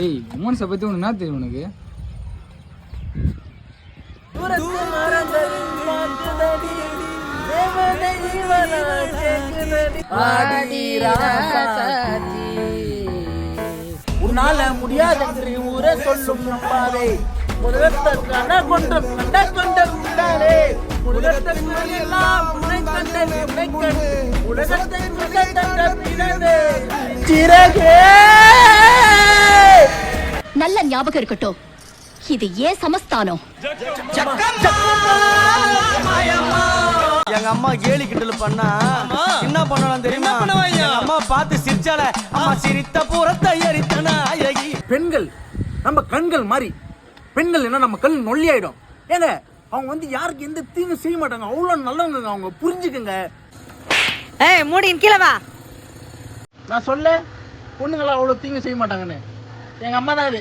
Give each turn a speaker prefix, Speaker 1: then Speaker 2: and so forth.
Speaker 1: ஏய் உமன்ஸை பற்றி உனக்கு என்ன தெரியும் உனக்கு?
Speaker 2: உன்னால முடியாது என்று ஊரே சொல்லும் நம்பாதே உலகத்திற்கான கொண்டம் கண்ட கொண்டம் உண்டாரே உலகத்திற்கு எல்லாம் உன்னை கண்டேன் உன்னை கண்டு உலகத்தை கண்ட பிறந்தே சிறகே.
Speaker 3: நல்ல ஞாபகம் இருக்கட்டும், இது ஏன் சமஸ்தானம்.
Speaker 2: எங்க அம்மா கேலி கிண்டல் பண்ணா என்ன பண்ணலாம் தெரியுமா? அம்மா பார்த்து சிரிச்சால அம்மா சிரித்த புறத்தை எரித்தனா. பெண்கள் நம்ம கண்கள் மாதிரி, பெண்கள் என்ன நம்ம கண் நொல்லி ஆயிடும். ஏங்க அவங்க வந்து யாருக்கு எந்த தீங்கு செய்ய மாட்டாங்க, அவ்வளவு நல்லவங்க அவங்க, புரிஞ்சுக்கங்க.
Speaker 4: ஏய் மூடின் கீழே வா.
Speaker 2: நான் சொல்ல பொண்ணுங்களா அவ்வளவு தீங்கு செய்ய மாட்டாங்கன்னு எங்க அம்மா தான் அது.